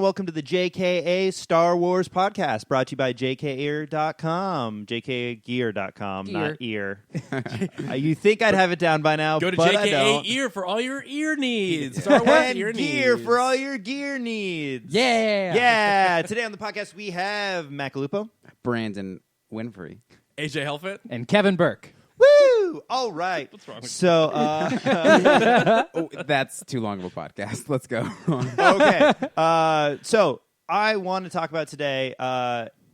welcome to the JKA Star Wars Podcast, brought to you by JKAgear.com. JKAgear.com, not ear. You think I'd have it down by now, Go to but JKA I don't. Ear for all your ear needs. Star Wars And ear gear needs. for all your gear needs. Yeah. Yeah. Today on the podcast, we have Matt Galupo. Brandon Winfrey. AJ Helfet. And Kevin Burke. Woo! All right. What's wrong with So, Oh, that's too long of a podcast. Let's go. okay. So I want to talk about today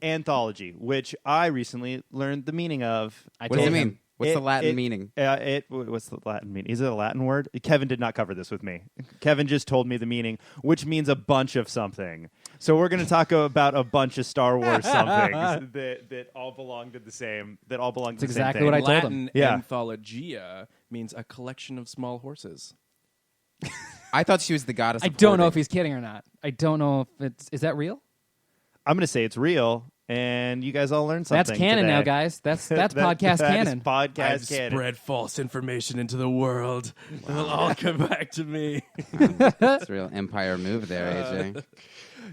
anthology, which I recently learned the meaning of. What does it mean? What's the Latin it- meaning? What's the Latin meaning? Is it a Latin word? Kevin did not cover this with me. Kevin just told me the meaning, which means a bunch of something. So we're going to talk about a bunch of Star Wars somethings that all belong to the same. That all belong to That's the same exactly thing. what I told Latin him. Yeah. anthologia means a collection of small horses. I thought she was the goddess. I of don't know hoarding. if he's kidding or not. I don't know if is that real? I'm going to say it's real, and you guys all learned something. That's canon today. now, guys. That's podcast that canon. Is podcast I've canon. spread false information into the world. It'll all come back to me. It's a real empire move there, AJ.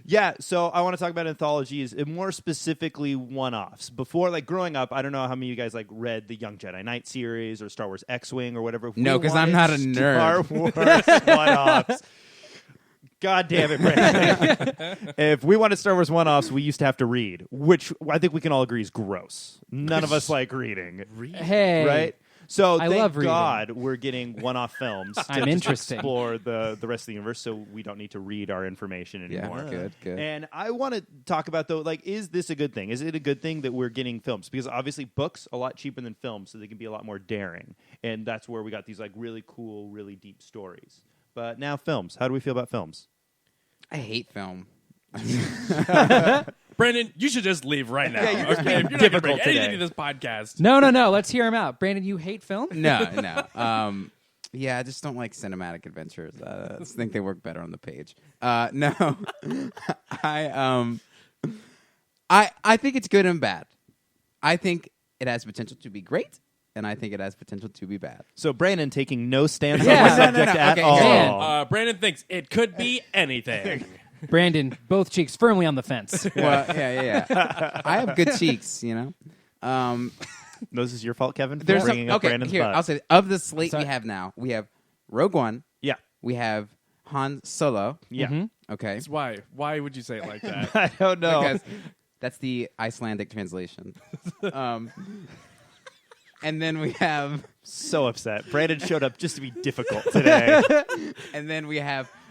Yeah, so I want to talk about anthologies, and more specifically one-offs. Before, like growing up, I don't know how many of you guys like read the Young Jedi Knight series or Star Wars X-Wing or whatever. If No, we 'cause I'm wanted not a nerd. Star Wars one-offs. God damn it, Brandon. If we wanted Star Wars one-offs, we used to have to read, which I think we can all agree is gross. None of us like reading. Hey. Right? So I thank love reading. God we're getting one-off films to I'm just interesting. explore the rest of the universe, so we don't need to read our information anymore. Yeah, good. And I want to talk about, though, like, is this a good thing? Is it a good thing that we're getting films? Because obviously books a lot cheaper than films, so they can be a lot more daring. And that's where we got these like really cool, really deep stories. But now films. How do we feel about films? I hate film. Brandon, you should just leave right now. Yeah, you're just okay? being You're not going to difficult bring anything today. to this podcast. No. Let's hear him out. Brandon, you hate film? No. Yeah, I just don't like cinematic adventures. I just think they work better on the page. No, I think it's good and bad. I think it has potential to be great, and I think it has potential to be bad. So Brandon taking no stance Yeah. on the No, subject at Okay, all. Dan. Brandon thinks it could be anything. Brandon, both cheeks firmly on the fence. Well, yeah. I have good cheeks, you know. This is your fault, Kevin, for There's bringing up Brandon's here. butt. I'll say of the slate Sorry. we have now, we have Rogue One, Yeah. we have Han Solo. Yeah. Mhm. Okay, Why? Why would you say it like that? I don't know. because that's the Icelandic translation. And then we have, So upset. Brandon showed up just to be difficult today.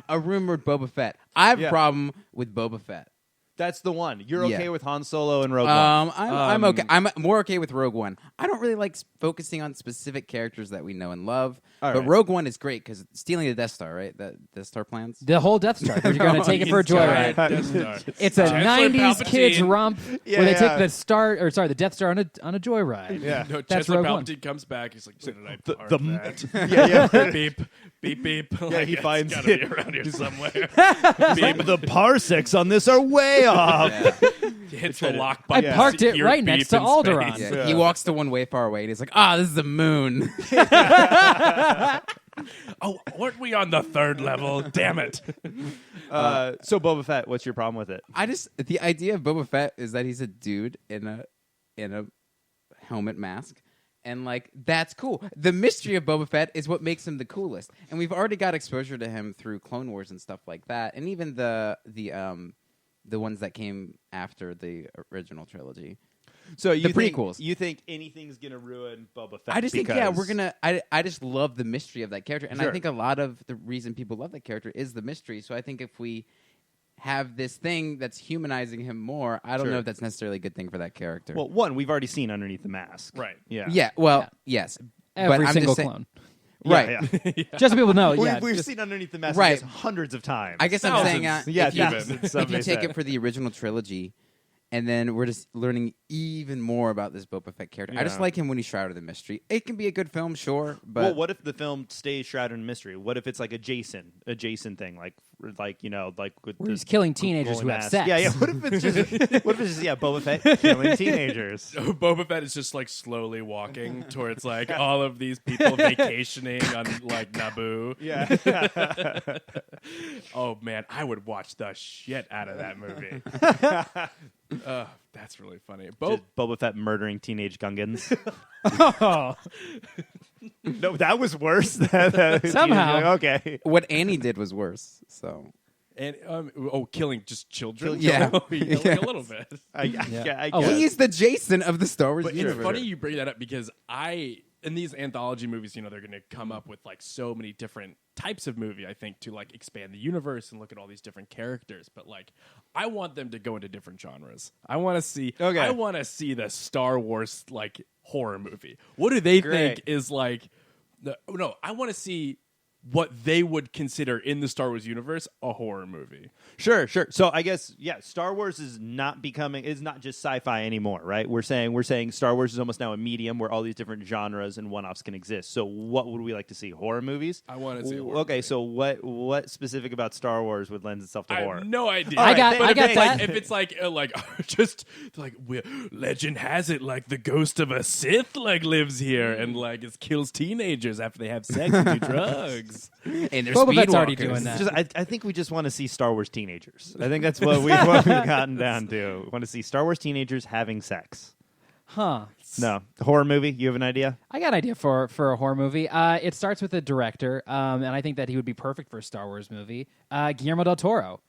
a rumored Boba Fett. I have Yeah. a problem with Boba Fett. That's the one. You're okay Yeah. with Han Solo and Rogue One. I'm okay. I'm more okay with Rogue One. I don't really like focusing on specific characters that we know and love. All but right. Rogue One is great because stealing the Death Star, right? The Death Star plans. The whole Death Star. You're going to take it for a Entire joyride. Death Star. It's a Chancellor 90s kids Palpatine. romp Yeah, where they yeah. take the Death Star on a joyride. Yeah. No, That's Chancellor Rogue One. Palpatine comes back. He's like, "Did I The- park the- that?" Yeah. beep, beep, beep. Yeah, he it's finds gotta it. be around here somewhere. The parsecs on this are way off. He hits the lock I button. parked it Secure right next beep to in Alderaan. space. Yeah, He walks to one way far away and he's like, this is the moon. Oh, weren't we on the third level? Damn it. So Boba Fett, what's your problem with it? The idea of Boba Fett is that he's a dude in a helmet mask. And like that's cool. The mystery of Boba Fett is what makes him the coolest. And we've already got exposure to him through Clone Wars and stuff like that. And even the ones that came after the original trilogy. So you The think, prequels. You think anything's gonna ruin Boba Fett? I just think, because- we're gonna. I just love the mystery of that character, and Sure. I think a lot of the reason people love that character is the mystery. So I think if we have this thing that's humanizing him more, I don't Sure. know if that's necessarily a good thing for that character. Well, one we've already seen underneath the mask. Right. Yeah. yeah. Well, Yeah. yes. Every but I'm single just saying, clone. Right. Yeah. Just so people know, yeah. We've just- seen underneath the mask Right. I guess, hundreds of times. I guess I'm saying Yeah, if you, thousands, some if you may take say. it for the original trilogy, And then we're just learning even more about this Boba Fett character. I just Yeah. like him when he's shrouded in mystery. It can be a good film, sure, but Well, what if the film stays shrouded in mystery? What if it's like a Jason thing, like with Where he's the killing teenagers who glowing have mask? sex. Yeah. What if it's just Boba Fett killing teenagers? Boba Fett is just like slowly walking towards like all of these people vacationing on like Naboo. Yeah. Oh man, I would watch the shit out of that movie. That's really funny. Just Boba Fett murdering teenage Gungans. Oh, No, that was worse. Somehow. Okay. what Annie did was worse. So And killing just children. Yeah. Like a little bit. I Oh, guess. he's the Jason of the Star Wars But universe. it's funny you bring that up because in these anthology movies, they're going to come up with like so many different types of movie, I think, to like expand the universe and look at all these different characters. But like, I want them to go into different genres. I want to see. Okay. I want to see the Star Wars like horror movie. What do they Great. think is like? No, I want to see what they would consider in the Star Wars universe a horror movie. Sure. So I guess Star Wars is not just sci-fi anymore, right? We're saying Star Wars is almost now a medium where all these different genres and one-offs can exist. So what would we like to see? Horror movies? I want to see a horror Okay, movie. so what specific about Star Wars would lend itself to I horror? have no idea. I got But if it's that. Like, if it's like just like legend has it, like the ghost of a Sith like lives here and like it kills teenagers after they have sex and do drugs. and they're Boba Fett's already speedwalkers. doing that. I think we just want to see Star Wars teenagers. I think that's what we've gotten down to. We want to see Star Wars teenagers having sex. huh. No, horror movie. You have an idea? I got an idea for a horror movie. It starts with a director, and I think that he would be perfect for a Star Wars movie. Guillermo del Toro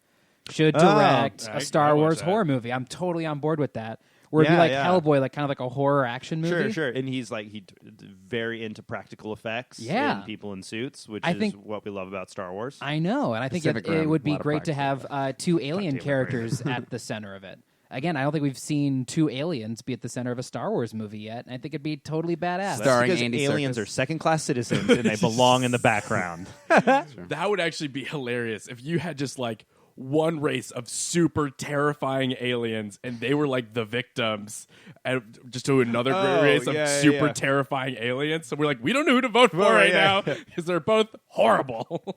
should direct I a Star watch Wars that. horror movie. I'm totally on board with that. Where it'd be Yeah, like yeah. Hellboy, like kind of like a horror action movie. Sure. And he's like very into practical effects. Yeah. And people in suits, which I is think- what we love about Star Wars. I know, and I think Pacific it Rim, would a be lot of great to practical have two alien Taylor characters at the center of it. Again, I don't think we've seen two aliens be at the center of a Star Wars movie yet, and I think it'd be totally badass. That's Starring because Andy aliens Serkis. are second-class citizens and they belong in the background. That would actually be hilarious if you had just like one race of super terrifying aliens and they were like the victims and just to another Oh, race of yeah, super yeah. terrifying aliens. So we're like, we don't know who to vote for Well, right yeah. now because they're both horrible.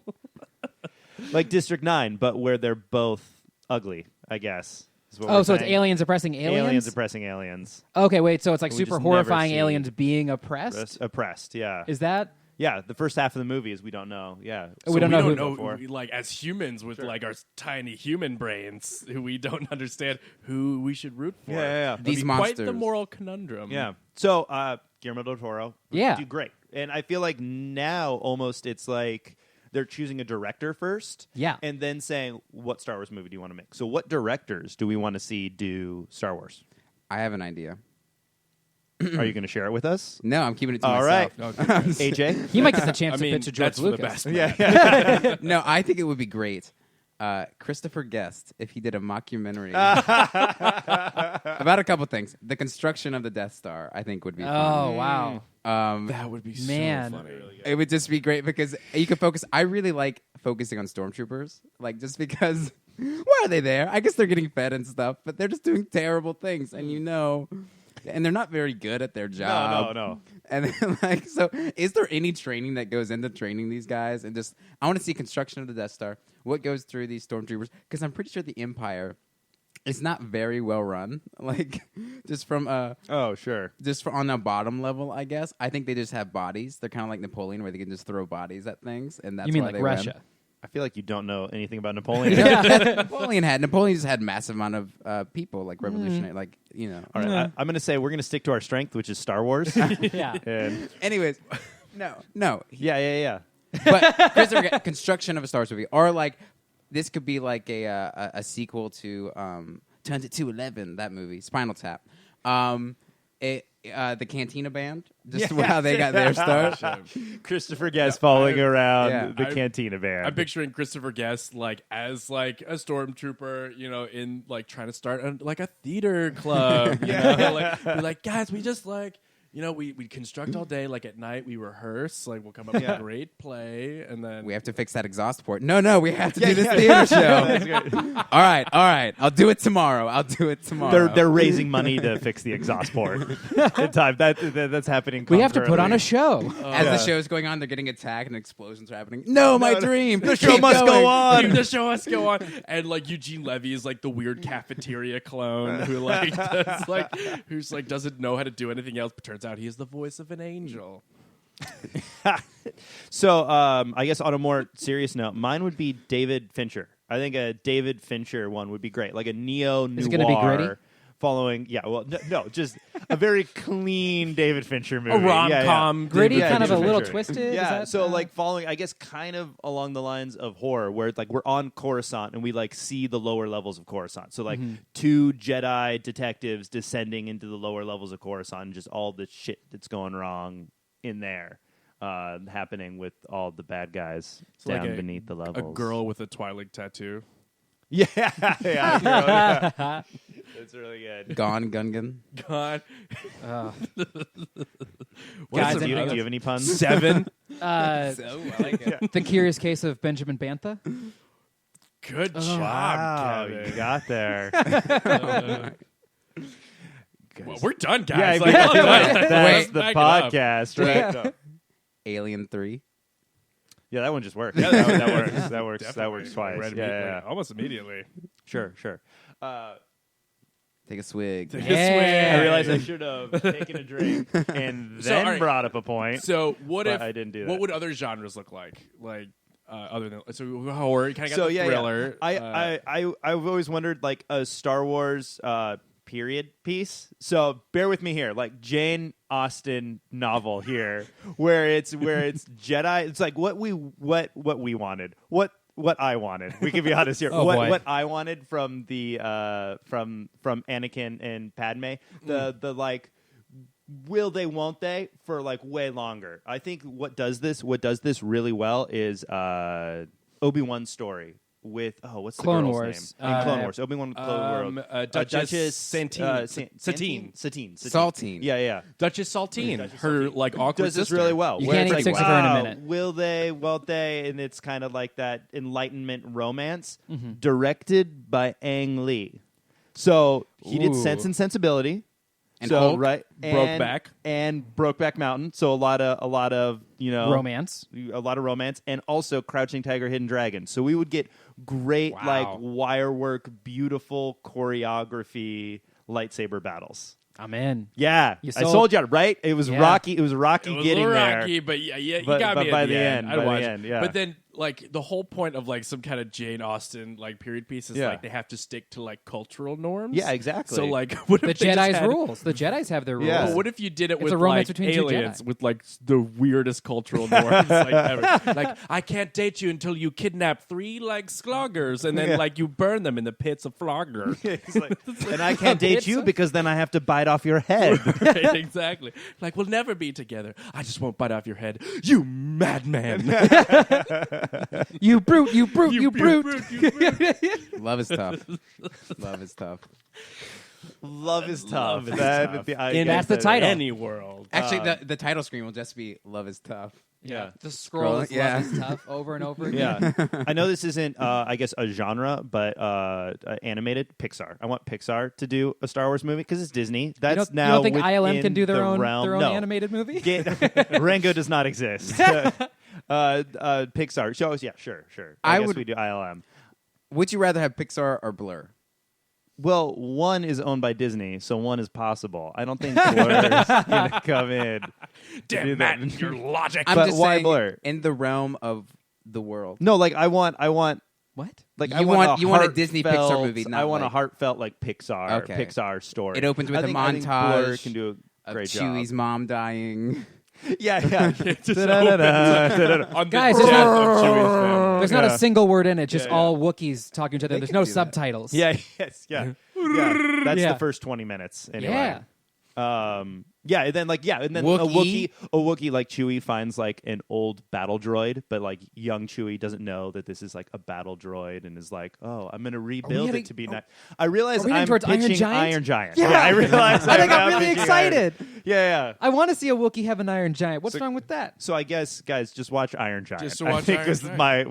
Like District 9, but where they're both ugly, I guess. is what Oh, we're so it's saying. aliens oppressing aliens? Aliens oppressing aliens. Okay, wait, so it's like We super just never horrifying see- aliens being oppressed? Oppressed, yeah. Is that? Yeah, the first half of the movie is we don't know. Yeah. We So don't know who- know for. like as humans with like our tiny human brains who we don't understand who we should root for. Yeah. That'd These be quite the monsters. moral conundrum. Yeah. So Guillermo del Toro would Yeah. do great. And I feel like now almost it's like they're choosing a director first. Yeah. And then saying, what Star Wars movie do you want to make? So what directors do we want to see do Star Wars? I have an idea. Are you going to share it with us? No, I'm keeping it to All myself. right. AJ? He might get the chance I to mean, pitch to George that's for the Lucas. best. Yeah. No, I think it would be great. Christopher Guest, if he did a mockumentary about a couple things. The construction of the Death Star, I think, would be Oh, fun. wow. That would be Man. so funny. It would just be great because you could focus. I really like focusing on stormtroopers, like just because. Why are they there? I guess they're getting fed and stuff, but they're just doing terrible things, and and they're not very good at their job. No. And then, like, so is there any training that goes into training these guys? And just, I want to see construction of the Death Star. What goes through these stormtroopers? Because I'm pretty sure the Empire is not very well run. Like, just from Oh, sure. just for on a bottom level, I guess. I think they just have bodies. They're kind of like Napoleon, where they can just throw bodies at things, and that's You mean why like they win. Russia? I feel like you don't know anything about Napoleon. Napoleon just had massive amount of people, like revolutionary, like, you know. All right, I'm going to say we're going to stick to our strength, which is Star Wars. Yeah. And Anyways, no. yeah. But Christopher, construction of a Star Wars movie, or like this could be like a sequel to Turns It to 11, that movie, Spinal Tap. The Cantina Band, just how they got their start. Christopher Guest following around yeah. the Cantina Band. I'm picturing Christopher Guest like as like a stormtrooper, you know, in like trying to start like a theater club. You know? Like, be like, guys, we just like, we construct all day. Like at night, we rehearse. Like we'll come up with a great play, and then We have to fix that exhaust port. No, we have to do this theater show. All right. I'll do it tomorrow. They're raising money to fix the exhaust port. In time that's happening. We have to put on a concurrently. show. As the show's going on, they're getting attacked and explosions are happening. No, my dream. The show must go on. The show must go on. And like Eugene Levy is like the weird cafeteria clone who like does, like who's like doesn't know how to do anything else, but turns out he is the voice of an angel. So I guess on a more serious note, mine would be David Fincher. I think a David Fincher one would be great, like a neo-noir. Is it going to be gritty? Following, just a very clean David Fincher movie. A rom-com. Gritty, Yeah, kind of a David little Fincher. twisted. Yeah, Is that, so like following, I guess, kind of along the lines of horror, where it's like we're on Coruscant and we like see the lower levels of Coruscant. So like two Jedi detectives descending into the lower levels of Coruscant, and just all the shit that's going wrong in there, happening with all the bad guys down like beneath the levels. A girl with a Twilight tattoo. Yeah, yeah. It's really good. Gone, Gungan. God. Guys, Do you have any puns? 7. So, I like it. The Curious Case of Benjamin Bantha. Good job, Wow, Kevin. you got there. Well, we're done, guys. Yeah, Like, that's well done. the Back it up. podcast, right? Alien 3. Yeah, that one just works. Yeah, that works. That works. That Definitely. works twice. Read Yeah, immediately. yeah. Almost immediately. Sure. Take a swig. Take a Yeah. swig. I realized I should have taken a drink and then all right. brought up a point. So what But if I didn't do that. What would other genres look like? Like other than horror, you kind of got So the yeah, thriller. I've always wondered like a Star Wars period piece. So bear with me here, like Jane Austen novel here, where it's Jedi. It's like what we wanted. What I wanted. We can be honest here. Oh, boy. What I wanted from the from Anakin and Padme. The like will they won't they for like way longer. I think what does this really well is Obi-Wan's story with what's the Clone girl's Wars. name? In Clone Wars. Obi-Wan with Clone World. Duchess Satine. Saltine. Yeah. Duchess Saltine. Duchess her Saltine. like awkward Does this sister. really well. You where can't it's eat like, six of her in a wow, minute. Will they? Won't they? And it's kind of like that Enlightenment romance directed by Ang Lee. So he did Ooh. Sense and Sensibility. And so Hulk? right, Brokeback. and Brokeback Mountain. So a lot of Romance. a lot of romance, and also Crouching Tiger, Hidden Dragon. So we would get great Wow. like wire work, beautiful choreography, lightsaber battles. I'm in. Yeah, You I sold. told you right. It was Yeah. Rocky. It was Rocky It was getting a little there. rocky, but yeah, you But- got but me by at the the end, I'd by the watch end, it. yeah. But then, like the whole point of like some kind of Jane Austen like period piece is Yeah. like they have to stick to like cultural norms. Yeah, exactly. So like, what The if they just Jedi's had- rules. The Jedi's have their rules. Yeah. But what if you did it It's with a romance like between two aliens Jedi. with like the weirdest cultural norms like ever? Like I can't date you until you kidnap 3 like sloggers and then Yeah. like you burn them in the pits of flogger. It's like, and I can't date you because then I have to bite off your head. Right, exactly. Like we'll never be together. I just won't bite off your head. You madman. You brute, you brute, you, brute. you brute. Love is tough. Love is tough. Love is tough. Love is That- tough. I In That's the guess title. any world. Actually, the title screen will just be "Love is tough." Yeah. The scroll is Yeah. love is tough over and over again. Yeah, I know this isn't, I guess, a genre, but animated Pixar. I want Pixar to do a Star Wars movie because it's Disney. That's You now don't think ILM within can do their the own realm. No. animated movie? Rango does not exist. Pixar shows, yeah, sure. I guess would- we do ILM. Would you rather have Pixar or Blur? Well, one is owned by Disney, so one is possible. I don't think Blur's gonna come in. to do Damn, that. Matt, your logic. I'm But just why saying, Blur? in the realm of the world. No, like I want What? like You I want want a a Disney heartfelt- Pixar movie, not I want like- a heartfelt like Pixar Okay. Pixar story. It opens with I a think Blur montage can do a Of great Chewie's job. mom dying. Yeah. Just Da-da-da-da. on the Guys, death there's of not- Chewie's family. There's not Yeah. a single word in it, just Yeah, yeah. all Wookiees talking to each other. They There's can no do that. subtitles. Yeah. Yes. Yeah. Yeah. That's Yeah. the first 20 minutes. Anyway. Yeah. Yeah, and then Wookiee? a Wookiee like Chewie finds like an old battle droid, but like young Chewie doesn't know that this is like a battle droid and is like, oh, I'm gonna rebuild heading- it to be nice. I realize Are we heading I'm towards Iron pitching Giant? Iron Giant. Yeah. I realize. I think I'm I'm really pitching excited. Yeah. I want to see a Wookiee have an Iron Giant. What's So- wong with that? So I guess, guys, just watch Iron Giant. Just to I watch think Iron was Giant. my.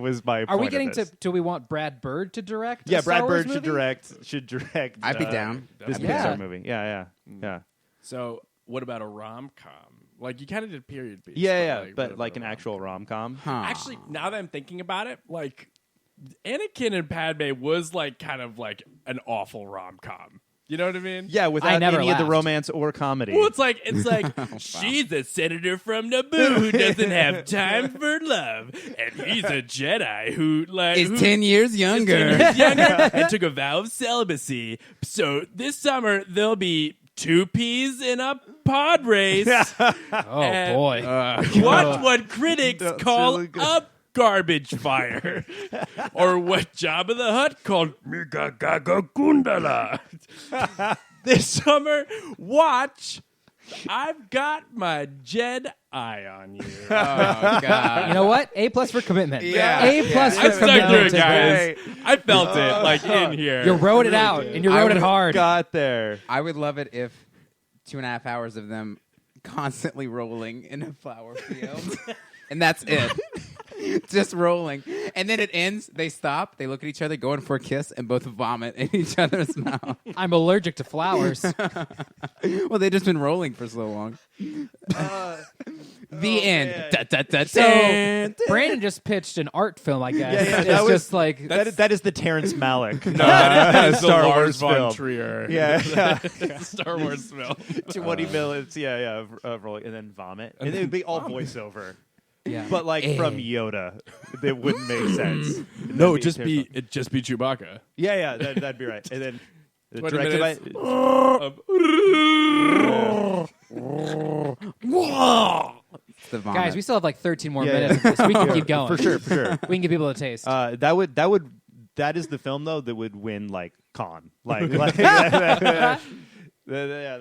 Are point we of getting this. to? Do we want Brad Bird to direct? Yeah, a Star Brad Wars Bird movie? should direct. I'd be down. This Yeah. Pixar movie. Yeah. So what about a rom-com? Like you kind of did period piece. Yeah, what but about like a an rom-com? actual rom-com. Huh. Actually, now that I'm thinking about it, like Anakin and Padme was like kind of like an awful rom-com. You know what I mean? Yeah, without never any of the laughed. romance or comedy. Well, it's like she's a senator from Naboo who doesn't have time for love, and he's a Jedi who Is 10 years younger. younger and took a vow of celibacy. So this summer there'll be 2 peas in a pod race. Oh And- boy. Watch what critics That's call really good. a garbage fire, or what Jabba the Hutt called Mika Gaga Gundala. This summer, watch. I've got my Jedi on you. Oh, God. You know what? A+ for commitment. Yeah. A+ Yeah. for I stuck commitment. through it, to guys. that. I felt it, like in here. You wrote it out, and you I wrote it would- hard. got there. I would love it if 2.5 hours of them constantly rolling in a flower field. And that's it. Just rolling. And then it ends. They stop. They look at each other, going for a kiss, and both vomit in each other's mouth. I'm allergic to flowers. Well, they've just been rolling for so long. The end. man. Da, da, da, So da. Brandon just pitched an art film, I guess. Yeah, It's that was- just like That is the Terrence Malick. No, that is the Star Lars Wars von film. Trier. Yeah. Star Wars film. 20 minutes. Yeah. Of rolling, and then vomit, and it would be all voiceover. yeah. But like from Yoda, it wouldn't make sense. No, That'd just terrifying. it'd just be Chewbacca. Yeah, that'd be right. And then Wait a directed by minute. It's the vomit. Guys, we still have like 13 more Yeah, minutes of this. We can keep going. for sure. We can give people a taste. That is the film though that would win like Con. That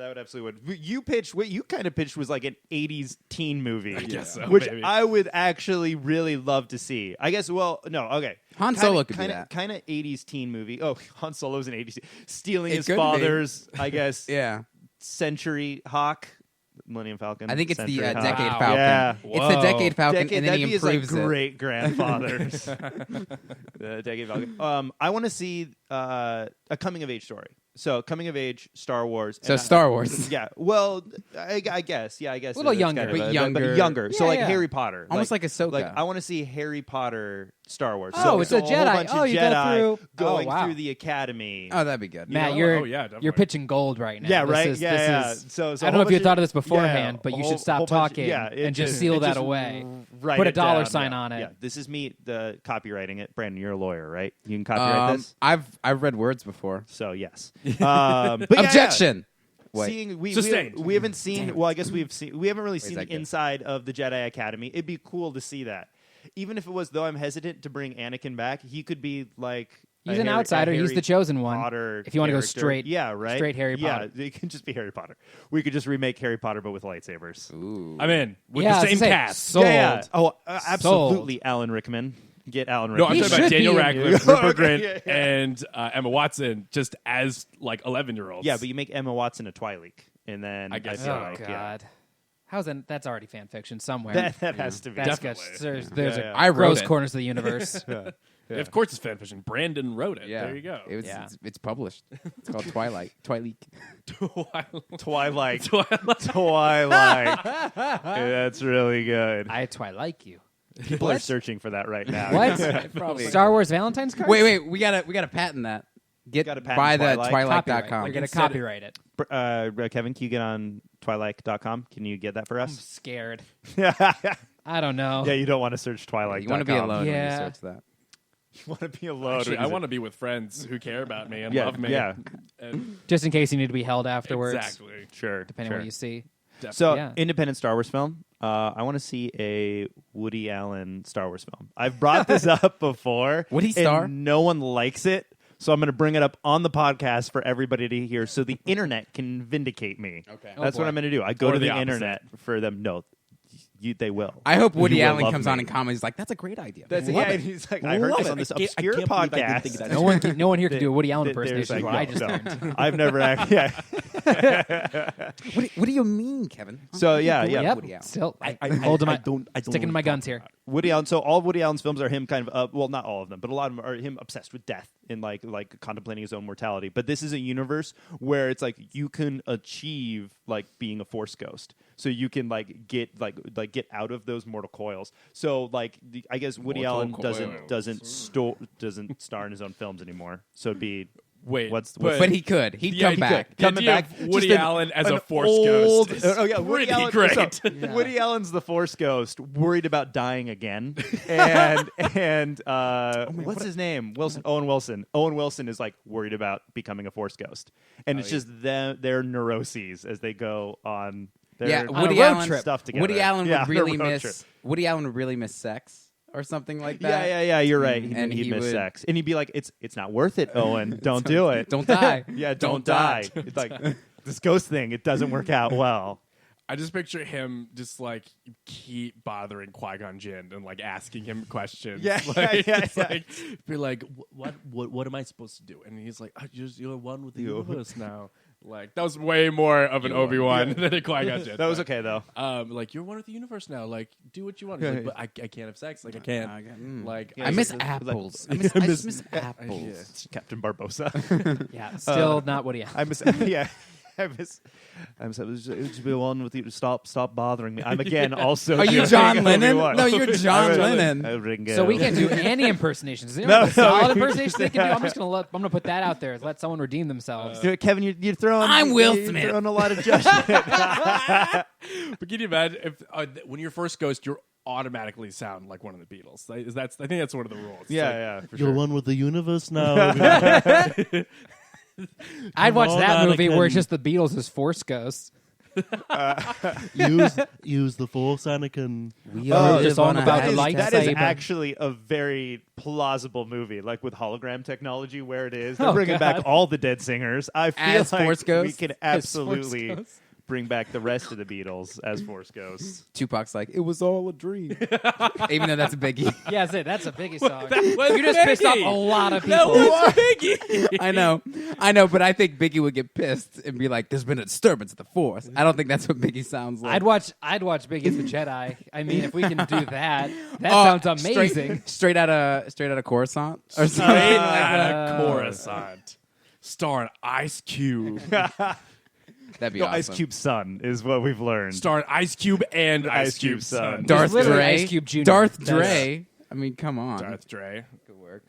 would absolutely win. You pitched what you kind of pitched was like an 80s teen movie. I guess so, which maybe. I would actually really love to see. I guess okay. Han Solo could do that. Kind of 80s teen movie. Oh, Han Solo's an 80s stealing It his could be. father's, I guess, Yeah. Century Hawk, Millennium Falcon. I think it's the Century Hawk. Decade Wow. Falcon. Yeah. It's the Whoa. Decade Falcon, Decade, and then that'd he be his like improves it. great grandfathers. The Decade Falcon. I want to see a coming of age story. So coming of age Star Wars. So and Star Wars. Yeah. Well, I guess. Yeah, I guess. A little it's younger. kind of But a- younger. younger. So Yeah, like yeah. Harry Potter. Almost like Ahsoka. Like I want to see Harry Potter Star Wars. Oh, it's a whole Jedi. bunch Oh, of you go Jedi through- going oh, wow. through the academy. Oh, that'd be good. Matt, know? you're Oh, yeah, definitely. you're pitching gold right now. Yeah, This right. is- Yeah, this yeah. is- So I don't know if you thought of this beforehand, yeah, but you a should whole stop bunch- talking yeah, and just seal it that just away. Write Put a it dollar down. sign Yeah, on it. Yeah, this is me copywriting it. Brandon, you're a lawyer, right? You can copyright this. I've read words before. So yes. But yeah, Objection. yeah. Wait. Seeing we Sustained. haven't seen. Well, I guess we haven't really seen that the good? inside of the Jedi Academy. It'd be cool to see that. Even if it was, though, I'm hesitant to bring Anakin back. He could be like He's a an Harry- outsider. a He's Harry the chosen one. Potter If you want to go character. straight, yeah, right, straight Harry Potter. Yeah, it can just be Harry Potter. We could just remake Harry Potter, but with lightsabers. Ooh. I'm in with Yeah, I the was same gonna say, cast. Sold. Yeah. Oh, absolutely, Sold. Alan Rickman. Get Alan No, Rickman. I'm He talking about should Daniel be in Radcliffe, you. Rupert Grint, Yeah, yeah. and Emma Watson, just as like 11-year-olds. Yeah, but you make Emma Watson a Twi'lek, and then I guess feel Oh like, yeah. God, how's that? That's already fan fiction somewhere. That has to be. That's Definitely. good. There's Yeah, yeah. a I wrote gross it. corners of the universe. Yeah. Of course it's fan fiction. Brandon wrote it. Yeah. There you go. It was, Yeah. it's published. It's called Twilight. Twilight. Twilight. Twilight. Twilight. Yeah, that's really good. I like you. People are searching for that right now. What? Probably. Star Wars Valentine's card? Wait. We gotta patent that. Get Gotta patent buy the Twilight. Twilight.com. We're gonna Instead- copyright it. Kevin, can you get on Twilight.com? Can you get that for I'm us? scared. Yeah, I don't know. you don't want to search Twilight. You want to be alone when you Yeah. search that. You want to be alone. Actually, I want to be with friends who care about me and Yeah, love me. yeah. And Just in case you need to be held afterwards. exactly. Sure. Depending on what you see. So, Yeah. independent Star Wars film. I want to see a Woody Allen Star Wars film. I've brought this up before. Would he and star? No one likes it, So I'm going to bring it up on the podcast for everybody to hear so the internet can vindicate me. Okay. That's Oh, what boy. I'm going to do. I go Or to the the opposite. internet for them. No, they will. I hope Woody You will Allen love comes me. on and comments. He's like, "That's a great idea." That's Love yeah. it. And he's like, I heard Love this it. on this I can't obscure believe I didn't podcast. think of that. No one here can do a Woody Allen There's impersonation. like, What I no, just no. learned. I've never actually. Yeah. What do you mean, Kevin? So, yeah, Woody yeah. Yep. Woody Allen. Still, I holding my don't sticking to my guns here. Woody Allen. So all of Woody Allen's films are him kind of, well, not all of them, but a lot of them are him obsessed with death and like contemplating his own mortality. But this is a universe where it's like you can achieve like being a Force ghost. So you can get out of those mortal coils. So I guess Woody Mortal Allen coils. doesn't star in his own films anymore. So it'd be Wait, But he could. He'd Yeah, come he back. could. The coming idea back. of Woody just Allen as a an Force old- ghost is Woody pretty Allen, great. so, Woody Allen's the Force ghost, worried about dying again, and what's his name? Wilson. Owen Wilson. Owen Wilson is like worried about becoming a Force ghost, and it's just their neuroses as they go on. Yeah, Their Woody road Allen. trip. stuff together. Woody Allen Yeah, would really on a road miss. trip. Woody Allen would really miss sex or something like that. Yeah. You're right. And He'd he miss would- sex, and he'd be like, "It's not worth it, Owen. Don't do it. Don't die. Yeah, don't Don't die. die. It's like this ghost thing. It doesn't work out well." I just picture him just like keep bothering Qui-Gon Jinn and like asking him questions. Yeah, like, yeah, it's yeah. like be like, what am I supposed to do? And he's like, you're one with the You. universe now. Like that was way more of an Obi-Wan than a Qui-Gon Jinn. That was okay though. Like you're one with the universe now. Like do what you want. He's like, but I can't have sex. Like I can't. Like Yeah, I miss like- apples. like- I I just miss- miss apples. Captain Barbosa. Yeah, still not Woody Allen. I miss. Yeah. I miss. It would be one with you to stop bothering me. I'm again also. Are you doing John Lennon? Obi-Wan. No, you're John Lennon. Ringo. So we can't do any impersonations. Is there a No, solid no. impersonation they can do? I'm gonna put that out there. Let someone redeem themselves. Do it, Kevin. You're throwing. I'm Will you're Smith. Throwing a lot of judgment. But can you imagine if when you're first Ghost, you're automatically sound like one of the Beatles? I think that's one of the rules. It's like, yeah. For You're sure. one with the universe now. I'd watch on, that movie where it's Anakin. just the Beatles as Force ghosts. use the Force, Anakin. We Oh, all the live song on a about That the is, hashtag. that is lightsaber. actually a very plausible movie, like with hologram technology, where it is. They're Oh, bringing God. back all the dead singers. I feel As like Force we Ghosts? can Force absolutely Ghosts. bring back the rest of the Beatles as Force Ghosts. Tupac's like, it was all a dream. Even though that's a biggie. Yeah, that's a Biggie song. was You just pissed off Biggie. a lot of That people. was Biggie. I know, but I think Biggie would get pissed and be like, there's been a disturbance at the Force. I don't think that's what Biggie sounds like. I'd watch Biggie's The Jedi. I mean, if we can do that, that sounds amazing. Straight out of Coruscant or Straight something. out of Coruscant, starring Ice Cube, That'd be No, awesome. Ice Cube's son is what we've learned. starring Ice Cube and Ice Ice Cube's Cube's son. son. Darth literally Dre. Ice Cube Jr. Darth That's- Dre. I mean, come on. Darth Dre. Good work.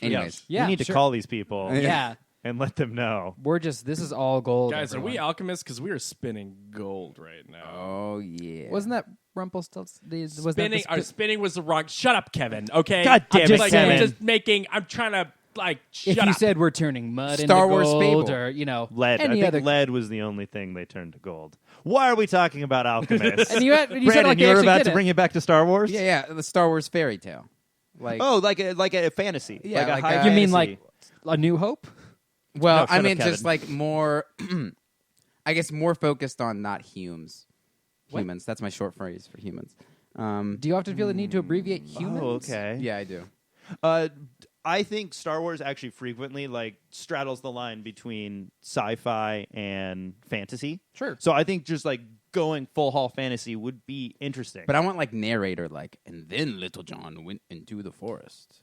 Anyways. Yeah, we need to sure. call these people Yeah, and let them know. this is all gold. Guys, are we everyone. alchemists? Because we are spinning gold right now. Oh, yeah. Wasn't that Rumpelstiltskin? Was Spinning, that spinning was the wrong. Shut up, Kevin. Okay. God damn it, like, Kevin. I'm just making. I'm trying to like. if shut you up. said we're turning mud Star into Wars gold, Fable. or Lead. any I think other. lead was the only thing they turned to gold. Why are we talking about alchemists? And you said Brandon, like you they were actually about did to it. bring it back to Star Wars? Yeah, the Star Wars fairy tale. Like, Oh, like a fantasy. Yeah, like a like high a- You mean fantasy. like A New Hope? well, No, shut I up, mean, Kevin. just like more, I guess more focused on not humans. Humans. That's my short phrase for humans. Do you often feel the need to abbreviate humans? Oh, okay. Yeah, I do. I think Star Wars actually frequently straddles the line between sci-fi and fantasy. Sure. So I think just going full haul fantasy would be interesting. But I want narrator and then Little John went into the forest.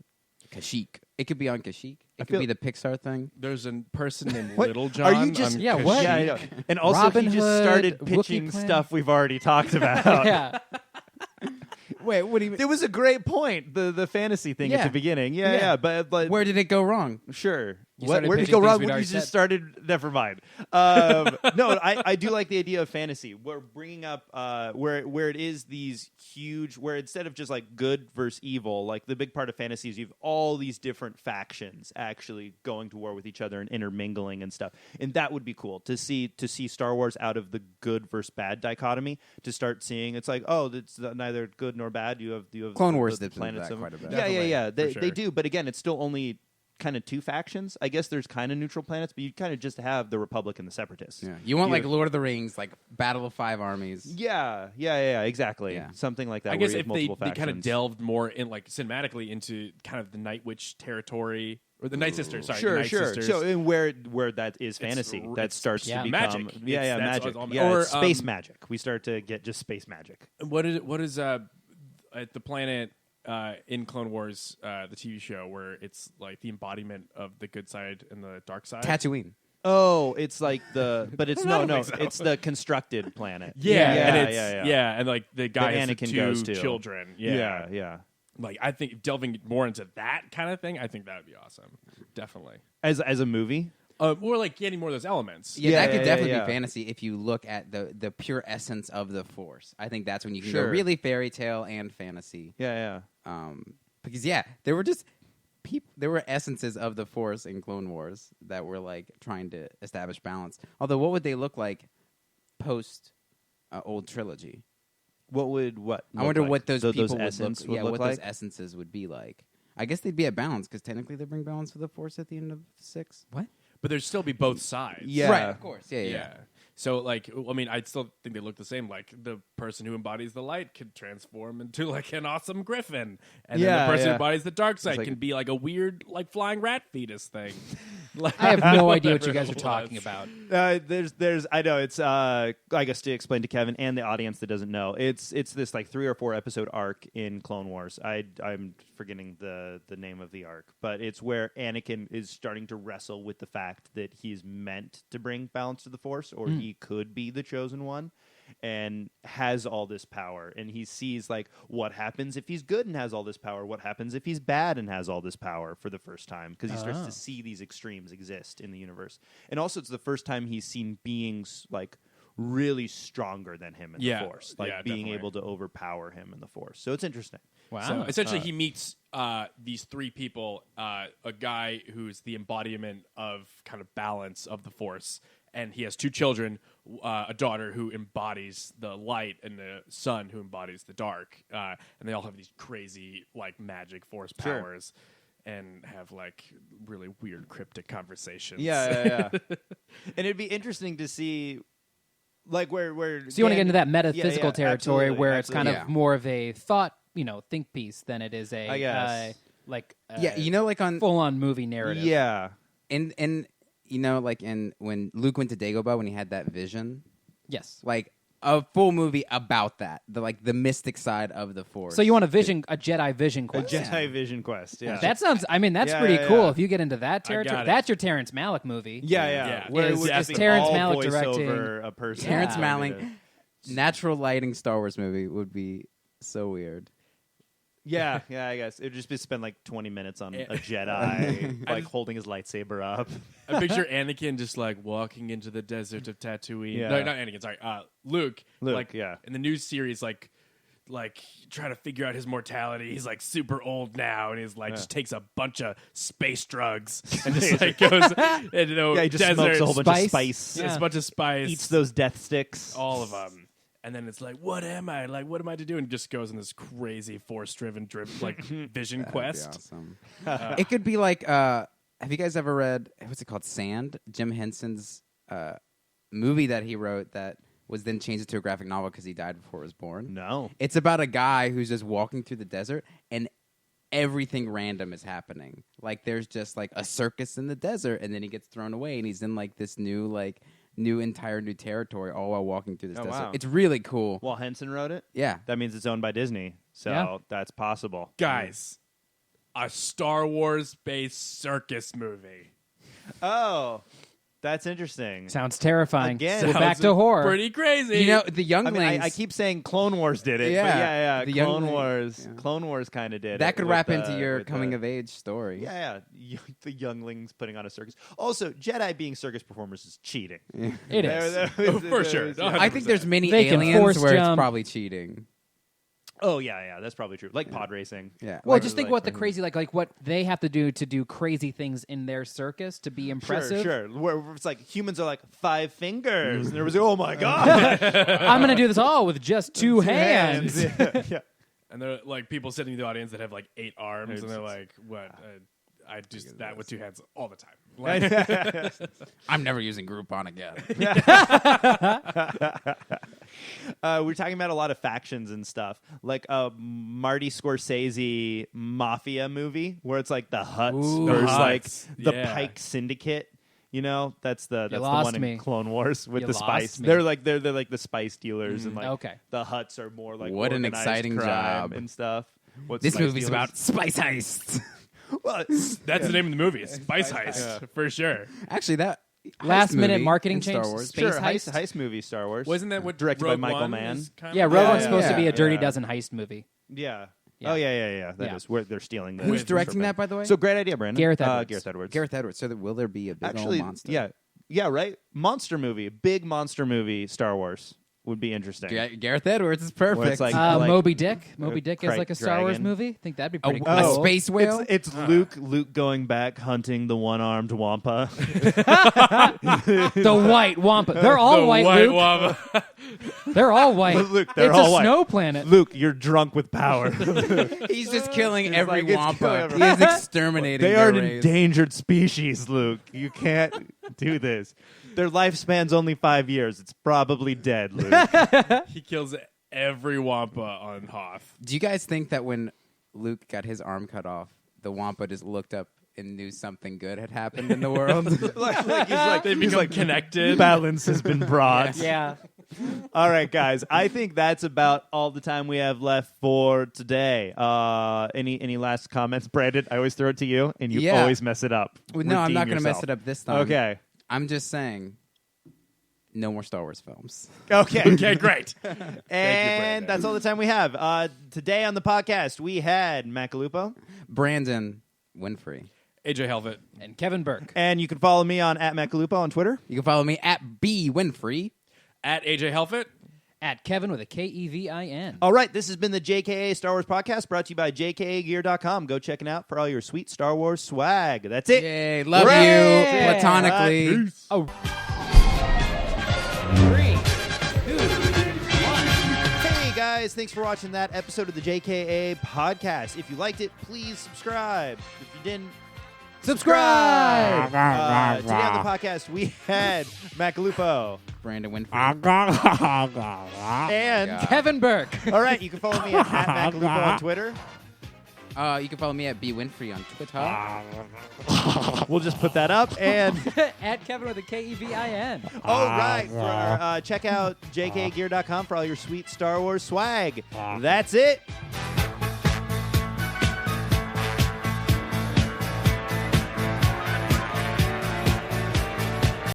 Kashyyyk. It could be on Kashyyyk. It could feel- be the Pixar thing. There's a person named What? Little John. Are you just on Yeah, what? yeah, I know. And also Robin he just Hood, started Wookiee pitching Clan? stuff we've already talked about. Yeah. Wait, what do you mean? It was a great point, the fantasy thing at Yeah. the beginning. Yeah, Yeah. yeah, but Where did it go wrong? sure. You What, started where did it pitching go things wrong? we'd When you already just said. started, never mind. No, I do like the idea of fantasy. We're bringing up where it is these huge, where instead of just good versus evil, the big part of fantasy is you have all these different factions actually going to war with each other and intermingling and stuff. And that would be cool to see Star Wars out of the good versus bad dichotomy. To start seeing it's it's neither good nor bad. You have Clone Wars the dips into planets that of quite a bit. Yeah, yeah, yeah. Definitely, They for they sure. do, but again, it's still only kind of two factions. I guess there's kind of neutral planets, but you kind of just have the Republic and the Separatists. Yeah. You want like Lord of the Rings, like Battle of Five Armies. Yeah, exactly. Yeah. Something like that. I where guess you if have they multiple kind of factions. delved more in like cinematically into kind of the Night Witch territory or the Night Sisters. Sorry, the Sure, Night sure. Sisters. So and where that is fantasy, that it's starts yeah. to become magic. Yeah, That's magic. all- Yeah, or, it's space magic. magic. We start to get just space magic. What is at the planet in Clone Wars, the TV show, where it's like the embodiment of the good side and the dark side? Tatooine. Oh, it's like but it's I don't no, think so. it's the constructed planet. And and like the guy has the Anakin goes two to. children. Yeah. Like I think delving more into that kind of thing, I think that would be awesome. Definitely. As a movie. Or like getting more of those elements. Yeah, Yeah, that could yeah, definitely yeah. be fantasy if you look at the pure essence of the Force. I think that's when you can Sure. go really fairy tale and fantasy. Yeah. Because there were just there were essences of the Force in Clone Wars that were like trying to establish balance. Although, what would they look like post old trilogy? What would I wonder what those people would essence look. would Yeah, look what like? those essences would be like. I guess they'd be at balance because technically they bring balance to the Force at the end of 6. What? But there'd still be both sides. Yeah. Right. Of course. Yeah. So, like, I mean, I still think they look the same. Like, the person who embodies the light could transform into, like, an awesome griffin. And then Yeah, the person yeah. who embodies the dark side like- can be, like, a weird, like, flying rat fetus thing. Like, I have no idea what you whatever guys are it talking was. about. There's I know it's I guess to explain to Kevin and the audience that doesn't know, it's this like 3 or 4 episode arc in Clone Wars. I'm forgetting the name of the arc, but it's where Anakin is starting to wrestle with the fact that he's meant to bring balance to the Force, or he could be the chosen one, and has all this power, and he sees like what happens if he's good and has all this power, what happens if he's bad and has all this power for the first time, because he starts to see these extremes exist in the universe. And also it's the first time he's seen beings like really stronger than him in the Force, like being definitely. able to overpower him in the Force. So it's interesting. Wow. So essentially, he meets these 3 people: a guy who's the embodiment of kind of balance of the Force, and he has 2 children: a daughter who embodies the light, and a son who embodies the dark. And they all have these crazy, like, magic Force powers, and have like really weird, cryptic conversations. Yeah. And it'd be interesting to see. Like where So you want to get into that metaphysical yeah, territory absolutely, where it's kind absolutely. of more of a thought, think piece than it is a I guess. Like on full-on movie narrative. Yeah. and like when Luke went to Dagobah when he had that vision, Yes. like a full movie about that, the mystic side of the Force. So you want a Jedi vision quest. Jedi Vision Quest. Yeah. That sounds. I mean, that's Yeah, pretty yeah, cool. yeah. If you get into that territory, it. that's your Terrence Malick movie. Yeah. Where Is- it would is just be Terrence all Malick voice directing- over a person. Terrence Yeah. Malick, natural lighting Star Wars movie would be so weird. Yeah, I guess it would just be spend like 20 minutes on a Jedi, like holding his lightsaber up. I picture Anakin just like walking into the desert of Tatooine. Yeah. No, not Anakin. Sorry, Luke. Luke, Like, yeah. in the new series, like trying to figure out his mortality. He's like super old now, and he's like just takes a bunch of space drugs and just like goes into He just desert, smokes a whole bunch of Spice. spice, just a bunch of spice, eats those death sticks. all of them. And then it's like, what am I? Like, what am I to do? And just goes on this crazy force-driven like vision That'd be quest. awesome. It could be like, have you guys ever read, what's it called, Sand? Jim Henson's movie that he wrote that was then changed into a graphic novel because he died before he was born. No. It's about a guy who's just walking through the desert and everything random is happening. Like there's just like a circus in the desert and then he gets thrown away and he's in like this new entire new territory all while walking through this desert. wow. It's really cool. Well, Henson wrote it. Yeah. That means it's owned by Disney, so Yeah. that's possible. Guys, a Star Wars-based circus movie. Oh, that's interesting. Sounds terrifying. Again, So we're back Sounds to horror. Pretty crazy. You know, the I younglings. mean, I keep saying Clone Wars did it. Yeah. But yeah. The Clone young- Wars. yeah. Clone Wars kind of did it. that could with wrap the- into your with coming the- of age story. Yeah. The younglings putting on a circus. Also, Jedi being circus performers is cheating. It is. For sure. I think there's many They can aliens force where it's jump. probably cheating. Oh yeah, that's probably true. Like pod racing. Yeah. Well, Like- just think what the crazy like what they have to do crazy things in their circus to be impressive. Sure. Where it's like humans are like 5 fingers, and there was oh my god, I'm gonna do this all with just 2 hands. yeah. And they're like people sitting in the audience that have like 8 arms, and they're like, "What? I do that with two hands all the time. Like, I'm never using Groupon again. We're talking about a lot of factions and stuff, like a Marty Scorsese mafia movie where it's like the Huts Ooh. versus The like Huts, the yeah. Pike Syndicate. You know, that's the lost one in me. Clone Wars with You the lost spice. me. They're like they're like the spice dealers, and like Okay. the Huts are more like What an organized exciting crime job. and stuff. What's This spice movie's dealers? about spice heists. Well, that's the name of the movie. Spice Heist for sure. Actually, that Last heist minute movie marketing in Star change. Wars. Space sure, heist. heist movie, Star Wars. Wasn't that what Directed by Rogue Michael One Mann? was kind of Yeah, Rogue Yeah, One's yeah, supposed to yeah. be a Dirty Yeah. Dozen heist movie. Yeah. Yeah. Oh yeah. That Yeah. is where they're stealing. The Who's With- directing that, by the way? So great idea, Brandon. Gareth Edwards. Gareth Edwards. Gareth Edwards. So will there be a big Actually, old monster? yeah, right. Monster movie, big monster movie. Star Wars would be interesting. Gareth Edwards is perfect. Where it's like- Moby Dick. Moby Dick is Crate like a Star Wars Dragon. movie. I think that'd be pretty a cool. space whale. It's Luke going back hunting the one-armed wampa. The white wampa. They're all the white, White Luke. Wampa. They're all white. Luke, they're it's all a white. snow planet. Luke, you're drunk with power. He's just killing every like, it's wampa. killing He is exterminating. They their are an race. endangered species, Luke. You can't do this. Their lifespan's only 5 years. It's probably dead, Luke. He kills every Wampa on Hoth. Do you guys think that when Luke got his arm cut off, the wampa just looked up and knew something good had happened in the world? They become connected. Balance has been brought. Yeah. All right, guys. I think that's about all the time we have left for today. Any last comments, Brandon? I always throw it to you, and you Yeah. always mess it up. Well, no, I'm Redeem not going to mess yourself. it up this time. Okay. I'm just saying, no more Star Wars films. Okay. Okay, great. And Brandon. that's all the time we have. Today on the podcast, we had Matt Galupo. Brandon Winfrey. AJ Helvet. And Kevin Burke. And you can follow me on @MattGalupo on Twitter. You can follow me at B Winfrey. At AJ Helvet. At Kevin with a Kevin. All right, this has been the JKA Star Wars Podcast, brought to you by JKAgear.com. Go check it out for all your sweet Star Wars swag. That's it. Yay, love Hooray! you platonically. Peace. Oh. 3, 2, 1. Hey guys, thanks for watching that episode of the JKA Podcast. If you liked it, please subscribe. If you didn't, Subscribe. Today on the podcast, we had Matt Galupo. Brandon Winfrey. And God. Kevin Burke. all right, you can follow me at Matt Galupo on Twitter. You can follow me at B Winfrey on Twitter. We'll just put that up. And At Kevin with a Kevin. all right, check out jkgear.com for all your sweet Star Wars swag. That's it.